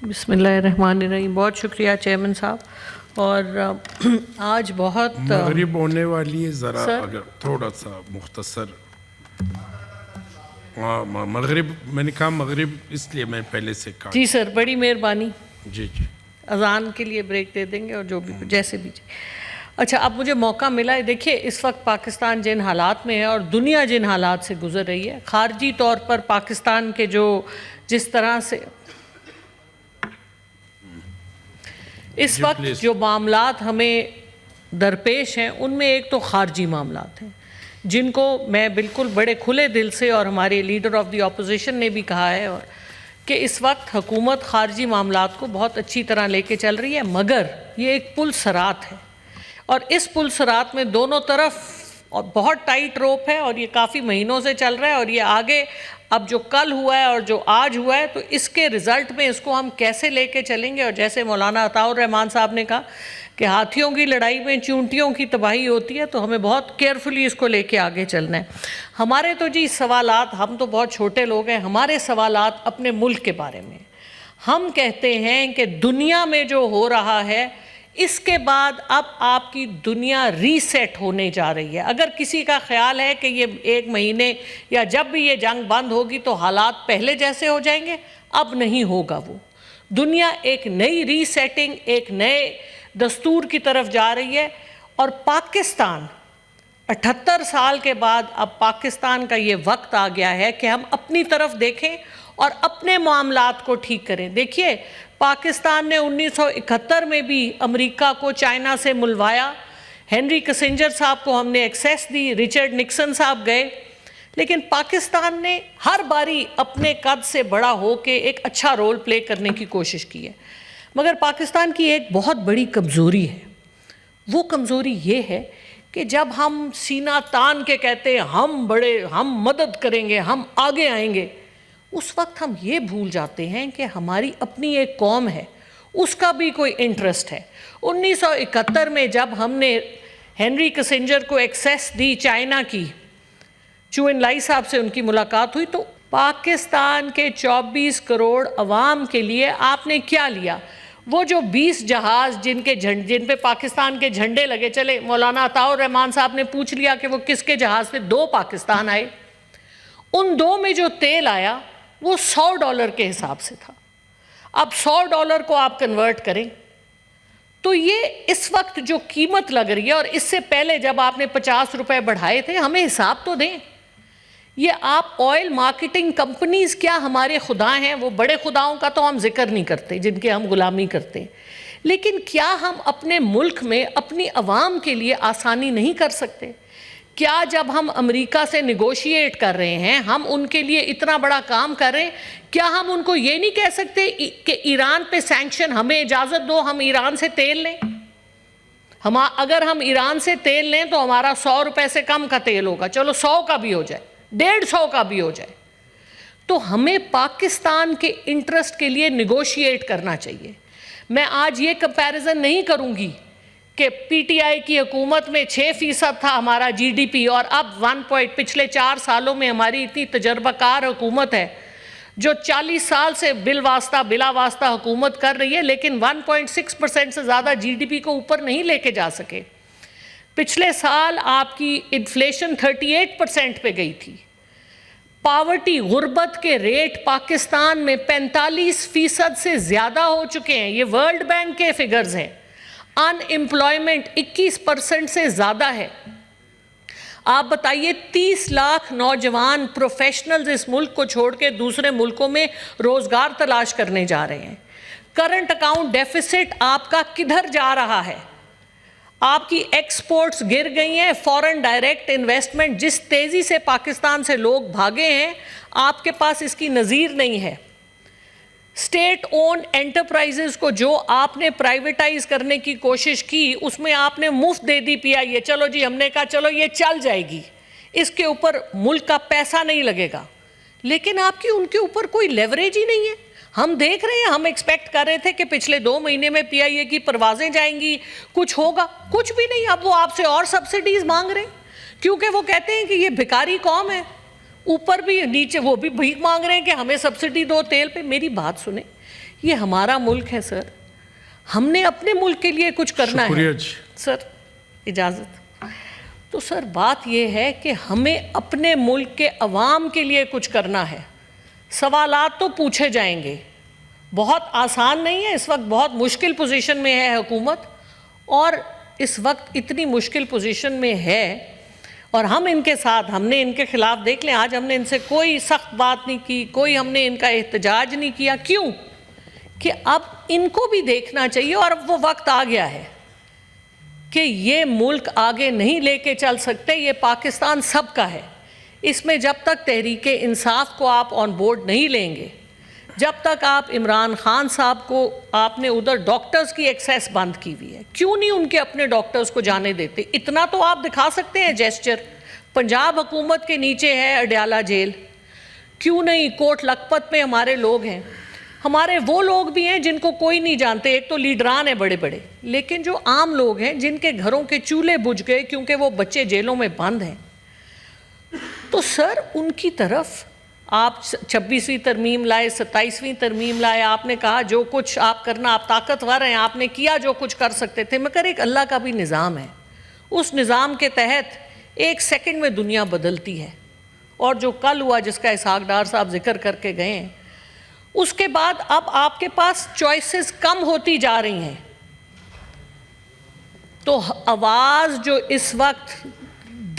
بسم اللہ الرحمن الرحیم. بہت شکریہ چیئرمین صاحب. اور آج بہت مغرب ہونے والی ہے, ذرا اگر تھوڑا سا مختصر. مغرب میں نے کہا مغرب اس لیے میں پہلے سے کہا. جی سر, بڑی مہربانی. جی اذان کے لیے بریک دے دیں گے اور جو بھی جیسے بھی. اچھا, اب مجھے موقع ملا ہے. دیکھیے اس وقت پاکستان جن حالات میں ہے اور دنیا جن حالات سے گزر رہی ہے, خارجی طور پر پاکستان کے جس طرح سے اس وقت جو معاملات ہمیں درپیش ہیں, ان میں ایک تو خارجی معاملات ہیں جن کو میں بالکل بڑے کھلے دل سے, اور ہمارے لیڈر آف دی اپوزیشن نے بھی کہا ہے اور کہ اس وقت حکومت خارجی معاملات کو بہت اچھی طرح لے کے چل رہی ہے, مگر یہ ایک پل صراط ہے اور اس پل صراط میں دونوں طرف اور بہت ٹائٹ روپ ہے اور یہ کافی مہینوں سے چل رہا ہے. اور یہ آگے اب جو کل ہوا ہے اور جو آج ہوا ہے, تو اس کے رزلٹ میں اس کو ہم کیسے لے کے چلیں گے. اور جیسے مولانا عطاء الرحمن صاحب نے کہا کہ ہاتھیوں کی لڑائی میں چونٹیوں کی تباہی ہوتی ہے, تو ہمیں بہت کیئرفلی اس کو لے کے آگے چلنا ہے. ہمارے تو جی سوالات, ہم تو بہت چھوٹے لوگ ہیں, ہمارے سوالات اپنے ملک کے بارے میں. ہم کہتے ہیں کہ دنیا میں جو ہو رہا ہے اس کے بعد اب آپ کی دنیا ری سیٹ ہونے جا رہی ہے. اگر کسی کا خیال ہے کہ یہ 1 مہینے یا جب بھی یہ جنگ بند ہوگی تو حالات پہلے جیسے ہو جائیں گے, اب نہیں ہوگا. وہ دنیا ایک نئی ری سیٹنگ, ایک نئے دستور کی طرف جا رہی ہے. اور پاکستان 78 سال کے بعد اب پاکستان کا یہ وقت آ گیا ہے کہ ہم اپنی طرف دیکھیں اور اپنے معاملات کو ٹھیک کریں. دیکھیے پاکستان نے 1971 میں بھی امریکہ کو چائنا سے ملوایا, ہنری کسنجر صاحب کو ہم نے ایکسیس دی, رچرڈ نکسن صاحب گئے, لیکن پاکستان نے ہر باری اپنے قد سے بڑا ہو کے ایک اچھا رول پلے کرنے کی کوشش کی ہے. مگر پاکستان کی ایک بہت بڑی کمزوری ہے. وہ کمزوری یہ ہے کہ جب ہم سینہ تان کے کہتے ہیں ہم مدد کریں گے, ہم آگے آئیں گے, اس وقت ہم یہ بھول جاتے ہیں کہ ہماری اپنی ایک قوم ہے, اس کا بھی کوئی انٹرسٹ ہے. 1971 میں جب ہم نے ہنری کسنجر کو ایکسیس دی چائنا کی, چو ان لائی صاحب سے ان کی ملاقات ہوئی, تو پاکستان کے 24 کروڑ عوام کے لیے آپ نے کیا لیا؟ وہ جو 20 جہاز جن پہ پاکستان کے جھنڈے لگے, چلے مولانا عطاء الرحمن صاحب نے پوچھ لیا کہ وہ کس کے جہاز تھے, 2 پاکستان آئے. ان 2 میں جو تیل آیا وہ $100 کے حساب سے تھا. اب $100 کو آپ کنورٹ کریں تو یہ اس وقت جو قیمت لگ رہی ہے, اور اس سے پہلے جب آپ نے 50 روپے بڑھائے تھے, ہمیں حساب تو دیں. یہ آپ آئل مارکیٹنگ کمپنیز کیا ہمارے خدا ہیں؟ وہ بڑے خداؤں کا تو ہم ذکر نہیں کرتے جن کے ہم غلامی کرتے, لیکن کیا ہم اپنے ملک میں اپنی عوام کے لیے آسانی نہیں کر سکتے؟ کیا جب ہم امریکہ سے نیگوشیٹ کر رہے ہیں, ہم ان کے لیے اتنا بڑا کام کر رہے ہیں, کیا ہم ان کو یہ نہیں کہہ سکتے کہ ایران پہ سینکشن, ہمیں اجازت دو ہم ایران سے تیل لیں؟ اگر ہم ایران سے تیل لیں تو ہمارا 100 روپے سے کم کا تیل ہوگا, چلو 100 کا بھی ہو جائے, 150 کا بھی ہو جائے. تو ہمیں پاکستان کے انٹرسٹ کے لیے نیگوشیٹ کرنا چاہیے. میں آج یہ کمپیریزن نہیں کروں گی کہ پی ٹی آئی کی حکومت میں 6% تھا ہمارا جی ڈی پی, اور اب پچھلے 4 سالوں میں ہماری اتنی تجربہ کار حکومت ہے جو 40 سال سے بلا واسطہ حکومت کر رہی ہے, لیکن 1.6% سے زیادہ جی ڈی پی کو اوپر نہیں لے کے جا سکے. پچھلے سال آپ کی انفلیشن 38% پہ گئی تھی. پاورٹی, غربت کے ریٹ پاکستان میں 45% سے زیادہ ہو چکے ہیں. یہ ورلڈ بینک کے فگرز ہیں. ان امپلائمنٹ 21% سے زیادہ ہے. آپ بتائیے 30 لاکھ نوجوان پروفیشنلز اس ملک کو چھوڑ کے دوسرے ملکوں میں روزگار تلاش کرنے جا رہے ہیں. کرنٹ اکاؤنٹ ڈیفیسٹ آپ کا کدھر جا رہا ہے؟ آپ کی ایکسپورٹس گر گئی ہیں. فورن ڈائریکٹ انویسٹمنٹ جس تیزی سے پاکستان سے لوگ بھاگے ہیں, آپ کے پاس اس کی نظیر نہیں ہے. اسٹیٹ اونڈ انٹرپرائزز کو جو آپ نے پرائیویٹائز کرنے کی کوشش کی, اس میں آپ نے مفت دے دی پی آئی اے. چلو جی, ہم نے کہا چلو یہ چل جائے گی, اس کے اوپر ملک کا پیسہ نہیں لگے گا, لیکن آپ کی ان کے اوپر کوئی لیوریج ہی نہیں ہے. ہم دیکھ رہے ہیں, ہم ایکسپیکٹ کر رہے تھے کہ پچھلے 2 مہینے میں پی آئی اے کی پروازیں جائیں گی, کچھ ہوگا, کچھ بھی نہیں. اب وہ آپ سے اور سبسڈیز مانگ رہے ہیں, کیونکہ وہ کہتے ہیں کہ یہ بھکاری قوم ہے. اوپر بھی نیچے وہ بھی بھیک مانگ رہے ہیں کہ ہمیں سبسڈی دو تیل پہ. میری بات سنیں, یہ ہمارا ملک ہے سر, ہم نے اپنے ملک کے لیے کچھ کرنا ہے. شکریہ جی. سر اجازت. تو سر بات یہ ہے کہ ہمیں اپنے ملک کے عوام کے لیے کچھ کرنا ہے. سوالات تو پوچھے جائیں گے, بہت آسان نہیں ہے, اس وقت بہت مشکل پوزیشن میں ہے حکومت, اور اس وقت اتنی مشکل پوزیشن میں ہے, اور ہم ان کے ساتھ, ہم نے ان کے خلاف دیکھ لیں, آج ہم نے ان سے کوئی سخت بات نہیں کی, کوئی ہم نے ان کا احتجاج نہیں کیا. کیوں؟ کہ اب ان کو بھی دیکھنا چاہیے, اور اب وہ وقت آ گیا ہے کہ یہ ملک آگے نہیں لے کے چل سکتے, یہ پاکستان سب کا ہے. اس میں جب تک تحریک انصاف کو آپ آن بورڈ نہیں لیں گے, جب تک آپ عمران خان صاحب کو, آپ نے ادھر ڈاکٹرز کی ایکسیس بند کی ہوئی ہے, کیوں نہیں ان کے اپنے ڈاکٹرز کو جانے دیتے؟ اتنا تو آپ دکھا سکتے ہیں جیسچر. پنجاب حکومت کے نیچے ہے اڈیالہ جیل, کیوں نہیں کوٹ لکھپت میں ہمارے لوگ ہیں, ہمارے وہ لوگ بھی ہیں جن کو کوئی نہیں جانتے. ایک تو لیڈران ہیں بڑے بڑے, لیکن جو عام لوگ ہیں جن کے گھروں کے چولہے بجھ گئے کیونکہ وہ بچے جیلوں میں بند ہیں, تو سر ان کی طرف آپ 26ویں ترمیم لائے, 27ویں ترمیم لائے, آپ نے کہا جو کچھ آپ کرنا, آپ طاقتور ہیں, آپ نے کیا جو کچھ کر سکتے تھے, مگر ایک اللہ کا بھی نظام ہے. اس نظام کے تحت ایک سیکنڈ میں دنیا بدلتی ہے, اور جو کل ہوا جس کا اسحاق ڈار صاحب ذکر کر کے گئے ہیں, اس کے بعد اب آپ کے پاس چوائسز کم ہوتی جا رہی ہیں. تو آواز جو اس وقت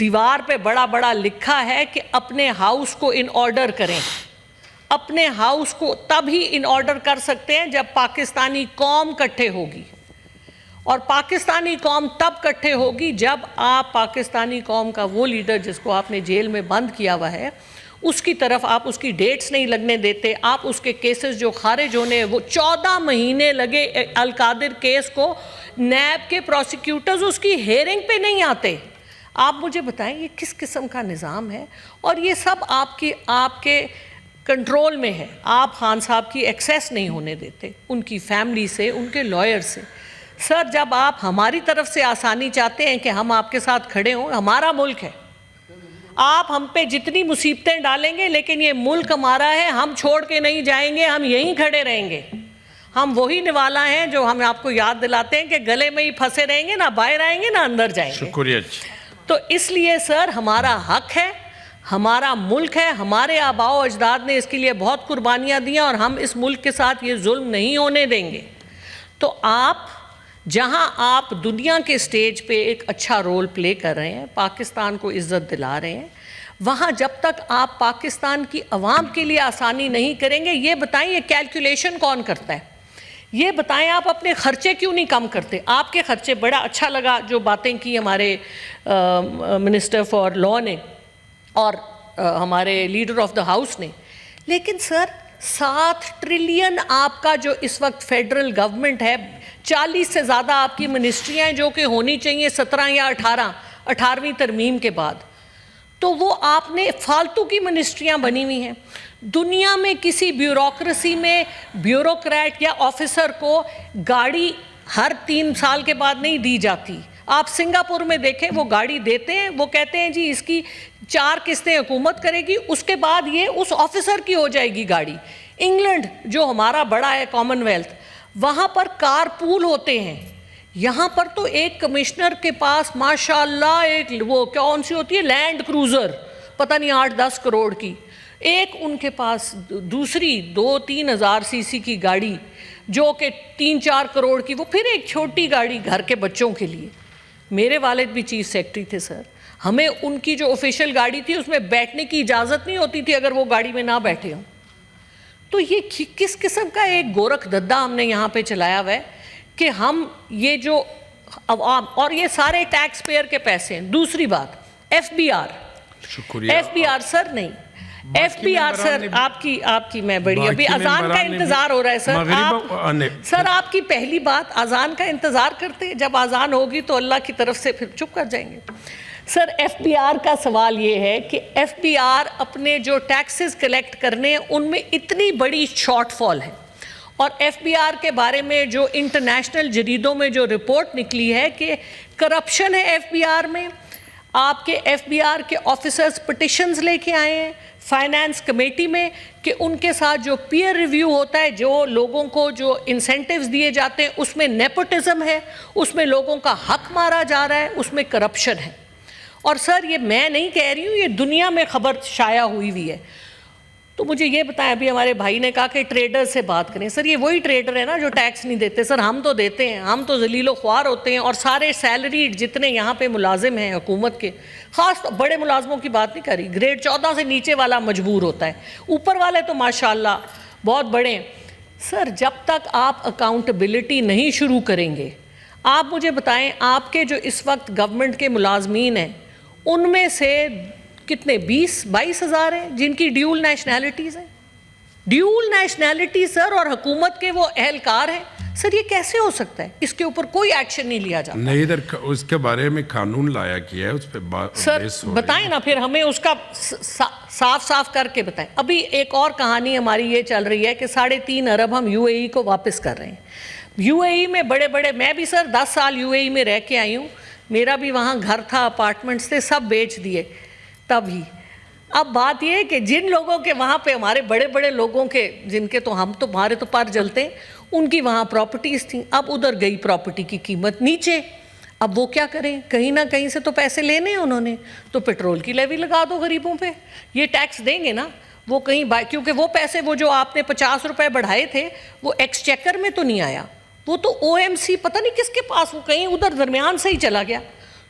دیوار پہ بڑا بڑا لکھا ہے کہ اپنے ہاؤس کو ان آرڈر کریں, اپنے ہاؤس کو تب ہی ان آرڈر کر سکتے ہیں جب پاکستانی قوم کٹھے ہوگی, اور پاکستانی قوم تب کٹھے ہوگی جب آپ پاکستانی قوم کا وہ لیڈر جس کو آپ نے جیل میں بند کیا ہوا ہے, اس کی طرف آپ اس کی ڈیٹس نہیں لگنے دیتے, آپ اس کے کیسز جو خارج ہونے, وہ 14 مہینے لگے القادر کیس کو, نیب کے پروسیکیوٹرز اس کی ہیئرنگ پہ نہیں آتے. آپ مجھے بتائیں یہ کس قسم کا نظام ہے؟ اور یہ سب آپ کے کنٹرول میں ہے. آپ خان صاحب کی ایکسیس نہیں ہونے دیتے, ان کی فیملی سے, ان کے لائر سے. سر جب آپ ہماری طرف سے آسانی چاہتے ہیں کہ ہم آپ کے ساتھ کھڑے ہوں, ہمارا ملک ہے, آپ ہم پہ جتنی مصیبتیں ڈالیں گے, لیکن یہ ملک ہمارا ہے, ہم چھوڑ کے نہیں جائیں گے, ہم یہیں کھڑے رہیں گے. ہم وہی نوالا ہیں جو ہم آپ کو یاد دلاتے ہیں کہ گلے میں ہی پھنسے رہیں گے, نہ باہر آئیں گے نہ اندر جائیں گے. شکریہ. تو اس لیے سر ہمارا حق ہے, ہمارا ملک ہے, ہمارے آباء و اجداد نے اس کے لیے بہت قربانیاں دیں, اور ہم اس ملک کے ساتھ یہ ظلم نہیں ہونے دیں گے. تو آپ جہاں آپ دنیا کے سٹیج پہ ایک اچھا رول پلے کر رہے ہیں, پاکستان کو عزت دلا رہے ہیں, وہاں جب تک آپ پاکستان کی عوام کے لیے آسانی نہیں کریں گے, یہ بتائیں یہ کیلکولیشن کون کرتا ہے؟ یہ بتائیں آپ اپنے خرچے کیوں نہیں کم کرتے؟ آپ کے خرچے, بڑا اچھا لگا جو باتیں کی ہمارے منسٹر فار لاء نے اور ہمارے لیڈر آف دا ہاؤس نے, لیکن سر 7 ٹریلین آپ کا جو اس وقت فیڈرل گورنمنٹ ہے, 40 سے زیادہ آپ کی منسٹریاں ہیں جو کہ ہونی چاہیے 17 یا 18ویں ترمیم کے بعد, تو وہ آپ نے فالتو کی منسٹریاں بنی ہوئی ہیں. دنیا میں کسی بیوروکریسی میں بیوروکریٹ یا آفیسر کو گاڑی ہر 3 سال کے بعد نہیں دی جاتی. آپ سنگاپور میں دیکھیں, وہ گاڑی دیتے ہیں, وہ کہتے ہیں جی اس کی 4 قسطیں حکومت کرے گی, اس کے بعد یہ اس آفیسر کی ہو جائے گی گاڑی. انگلینڈ جو ہمارا بڑا ہے کامن ویلتھ, وہاں پر کار پول ہوتے ہیں. یہاں پر تو ایک کمشنر کے پاس ماشاءاللہ ایک وہ کون سی ہوتی ہے لینڈ کروزر, پتہ نہیں 8-10 کروڑ کی, ایک ان کے پاس دوسری 2-3 ہزار سی سی کی گاڑی جو کہ 3-4 کروڑ کی, وہ پھر ایک چھوٹی گاڑی گھر کے بچوں کے لیے. میرے والد بھی چیف سیکرٹری تھے سر, ہمیں ان کی جو آفیشیل گاڑی تھی اس میں بیٹھنے کی اجازت نہیں ہوتی تھی اگر وہ گاڑی میں نہ بیٹھے ہوں. تو یہ کس قسم کا ایک گورکھ دھندا ہم نے یہاں پہ چلایا ہوا ہے کہ ہم یہ جو عوام, اور یہ سارے ٹیکس پیئر کے پیسے ہیں. دوسری بات F B R, F B R sir نہیں, ایف بی آر سر آپ کی میں بڑی, ابھی اذان کا انتظار ہو رہا ہے سر, آپ کی پہلی بات اذان کا انتظار کرتے, جب اذان ہوگی تو اللہ کی طرف سے پھر چپ کر جائیں گے. سر ایف بی آر کا سوال یہ ہے کہ ایف بی آر اپنے جو ٹیکسز کلیکٹ کرنے ہیں ان میں اتنی بڑی شارٹ فال ہے, اور ایف بی آر کے بارے میں جو انٹرنیشنل جریدوں میں جو رپورٹ نکلی ہے کہ کرپشن ہے ایف بی آر میں, آپ کے ایف بی آر کے آفیسرز پٹیشنز لے کے آئے ہیں فائنانس کمیٹی میں کہ ان کے ساتھ جو پیئر ریویو ہوتا ہے، جو لوگوں کو جو انسینٹیوز دیے جاتے ہیں، اس میں نیپوٹزم ہے، اس میں لوگوں کا حق مارا جا رہا ہے، اس میں کرپشن ہے. اور سر یہ میں نہیں کہہ رہی ہوں، یہ دنیا میں خبر شائع ہوئی ہوئی ہے. تو مجھے یہ بتائیں، ابھی ہمارے بھائی نے کہا کہ ٹریڈر سے بات کریں. سر یہ وہی ٹریڈر ہے نا جو ٹیکس نہیں دیتے. سر ہم تو دیتے ہیں، ہم تو ذلیل و خوار ہوتے ہیں. اور سارے سیلریڈ جتنے یہاں پہ ملازم ہیں حکومت کے، خاص بڑے ملازموں کی بات نہیں کر رہی، گریڈ 14 سے نیچے والا مجبور ہوتا ہے، اوپر والے تو ماشاءاللہ بہت بڑے ہیں. سر جب تک آپ اکاؤنٹیبلٹی نہیں شروع کریں گے، آپ مجھے بتائیں آپ کے جو اس وقت گورنمنٹ کے ملازمین ہیں ان میں سے کتنے 20-22 ہزار ہیں جن کی ڈیول نیشنلٹیز ہیں. ڈیول نیشنلٹی سر، اور حکومت کے وہ اہلکار ہیں. سر یہ کیسے ہو سکتا ہے؟ اس کے اوپر کوئی ایکشن نہیں لیا جاتا. نہیں، ادھر اس کے بارے میں قانون لایا گیا ہے، اس پہ سر بتائیں نا، پھر ہمیں اس کا صاف کر کے بتائیں. ابھی ایک اور کہانی ہماری یہ چل رہی ہے کہ 3.5 ارب ہم یو اے ای کو واپس کر رہے ہیں. یو اے ای میں بڑے بڑے، میں بھی سر 10 سال یو اے ای میں رہ کے آئی ہوں، میرا بھی وہاں گھر تھا، اپارٹمنٹس تھے، سب بیچ دیے تبھی. اب بات یہ ہے کہ جن لوگوں کے وہاں پہ ہمارے بڑے بڑے لوگوں کے، جن کے تو ہم تو ہمارے تو پر جلتے ہیں، ان کی وہاں پراپرٹیز تھیں. اب ادھر گئی پراپرٹی کی قیمت نیچے. اب وہ کیا کریں؟ کہیں نہ کہیں سے تو پیسے لینے ہیں انہوں نے، تو پیٹرول کی لیوی لگا دو غریبوں پہ. یہ ٹیکس دیں گے نا وہ کہیں، کیونکہ وہ پیسے وہ جو آپ نے 50 روپے بڑھائے تھے وہ ایکسچیکر میں تو نہیں آیا، وہ تو او ایم سی پتہ نہیں کس کے پاس، وہ کہیں ادھر درمیان سے ہی چلا گیا.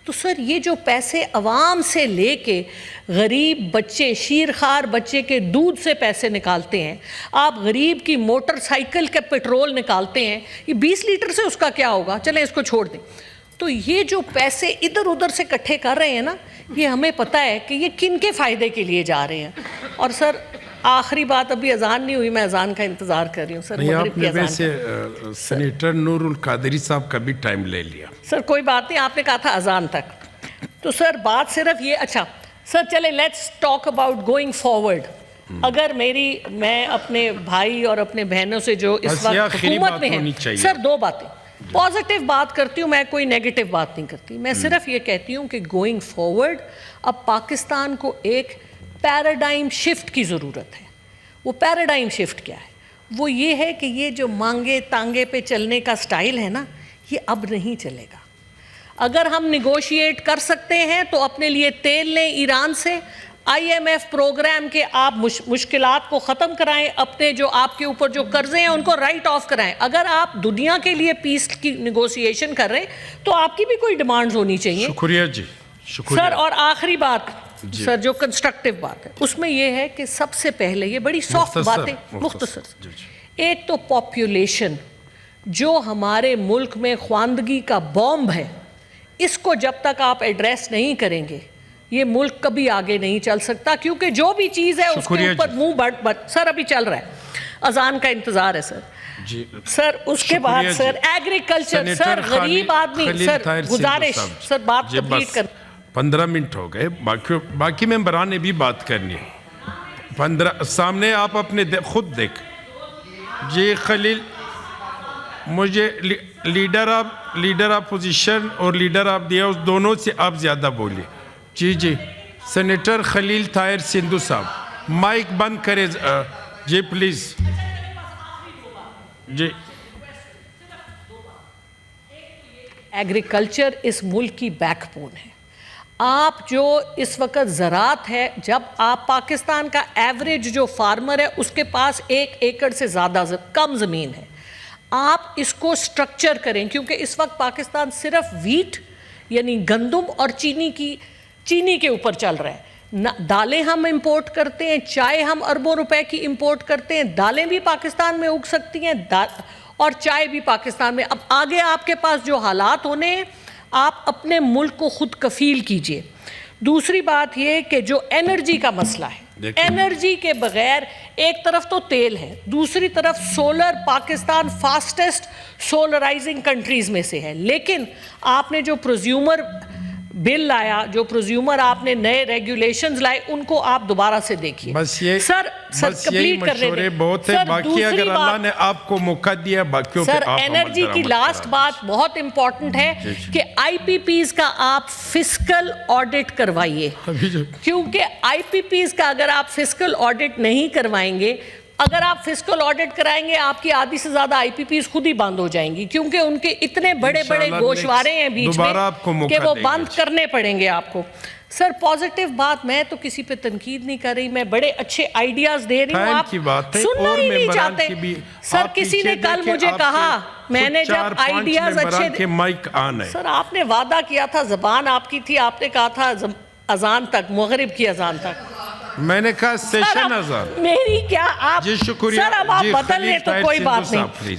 تو سر یہ جو پیسے عوام سے لے کے غریب بچے، شیرخوار بچے کے دودھ سے پیسے نکالتے ہیں، آپ غریب کی موٹر سائیکل کے پیٹرول نکالتے ہیں، یہ 20 لیٹر سے اس کا کیا ہوگا؟ چلیں اس کو چھوڑ دیں. تو یہ جو پیسے ادھر ادھر سے اکٹھے کر رہے ہیں نا، یہ ہمیں پتہ ہے کہ یہ کن کے فائدے کے لیے جا رہے ہیں. اور سر آخری بات، ابھی اذان نہیں ہوئی، میں اذان کا انتظار کر رہی ہوں. سر آپ نے ویسے سینیٹر نور القادری صاحب کا بھی ٹائم لے لیا. سر کوئی بات نہیں، آپ نے کہا تھا اذان تک. تو سر بات صرف یہ، اچھا سر چلے let's talk about going forward. اگر میں اپنے بھائی اور اپنے بہنوں سے جو اس وقت حکومت میں ہیں، سر 2 باتیں پازیٹیو بات کرتی ہوں، میں کوئی نیگیٹو بات نہیں کرتی. میں صرف یہ کہتی ہوں کہ گوئنگ فارورڈ اب پاکستان کو ایک پیراڈائم شفٹ کی ضرورت ہے. وہ پیراڈائم شفٹ کیا ہے؟ وہ یہ ہے کہ یہ جو مانگے تانگے پہ چلنے کا سٹائل ہے نا، یہ اب نہیں چلے گا. اگر ہم نیگوشیٹ کر سکتے ہیں تو اپنے لیے تیل لیں ایران سے، آئی ایم ایف پروگرام کے آپ مشکلات کو ختم کرائیں، اپنے جو آپ کے اوپر جو قرضے ہیں ان کو رائٹ آف کرائیں. اگر آپ دنیا کے لیے پیس کی نیگوشیشن کر رہے ہیں تو آپ کی بھی کوئی ڈیمانڈز ہونی چاہیے. شکریہ جی، شکریہ سر. اور آخری بات سر جو کنسٹرکٹیو بات ہے اس میں یہ ہے کہ سب سے پہلے یہ بڑی سافٹ باتیں، مختصر. ایک تو پاپولیشن جو ہمارے ملک میں خواندگی کا بومب ہے، اس کو جب تک آپ ایڈریس نہیں کریں گے یہ ملک کبھی آگے نہیں چل سکتا. کیونکہ جو بھی چیز ہے اس کے اوپر منہ بڑھ سر ابھی چل رہا ہے، اذان کا انتظار ہے سر. سر اس کے بعد سر ایگریکلچر، سر غریب آدمی، سر گزارش، سر بات کمپلیٹ کر. 15 منٹ ہو گئے، باقی ممبران نے بھی بات کرنی ہے. 15 سامنے آپ اپنے خود دیکھ. جی خلیل، مجھے لیڈر آف پوزیشن اور لیڈر آف دی ہاؤس دونوں سے آپ زیادہ بولیے. جی سینیٹر خلیل طاہر سندھو صاحب مائک بند کرے جی پلیز. جی ایگریکلچر اس ملک کی بیک بون ہے. آپ جو اس وقت زراعت ہے، جب آپ پاکستان کا ایوریج جو فارمر ہے اس کے پاس 1 ایکڑ سے زیادہ کم زمین ہے، آپ اس کو سٹرکچر کریں. کیونکہ اس وقت پاکستان صرف ویٹ یعنی گندم اور چینی کے اوپر چل رہا ہے. دالیں ہم امپورٹ کرتے ہیں، چائے ہم اربوں روپے کی امپورٹ کرتے ہیں. دالیں بھی پاکستان میں اگ سکتی ہیں اور چائے بھی پاکستان میں. اب آگے آپ کے پاس جو حالات ہونے ہیں، آپ اپنے ملک کو خود کفیل کیجئے. دوسری بات یہ کہ جو انرجی کا مسئلہ ہے، انرجی کے بغیر ایک طرف تو تیل ہے، دوسری طرف سولر. پاکستان فاسٹسٹ سولرائزنگ کنٹریز میں سے ہے، لیکن آپ نے جو پروزیومر بل لایا, جو پروزیومر آپ نے نئے ریگولیشنز لائے, ان کو آپ دوبارہ سے دیکھیے. بس یہ سر یہی مشورے بہت ہے. باقی اگر اللہ نے آپ کو موقع دیا باقیوں پہ سر آپ انرجی کی لاسٹ بات بہت امپورٹنٹ ہے کہ آئی پی پیز کا آپ فسکل آڈٹ کروائیے, کیونکہ آئی پی پیز کا اگر آپ فسکل آڈٹ نہیں کروائیں گے, اگر آپ فسکل آڈٹ کرائیں گے آپ کی آدھی سے زیادہ آئی پی پیز خود ہی بند ہو جائیں گی, کیونکہ ان کے اتنے بڑے بڑے گوشوارے ہیں بیچ میں کہ وہ بند کرنے پڑیں گے آپ کو. سر پازیٹیو بات, میں تو کسی پہ تنقید نہیں کر رہی, میں بڑے اچھے آئیڈیاز دے رہی ہوں, آپ سننا ہی نہیں چاہتے. سر کسی نے کل مجھے کہا, میں نے جب آئیڈیاز اچھے سر آپ نے وعدہ کیا تھا, زبان آپ کی تھی, آپ نے کہا تھا اذان تک, مغرب کی اذان تک, میں نے کہا سیشن اذان, میری کیا آپ جی شکریہ. سر اب آپ بدل لیں تو کوئی بات نہیں.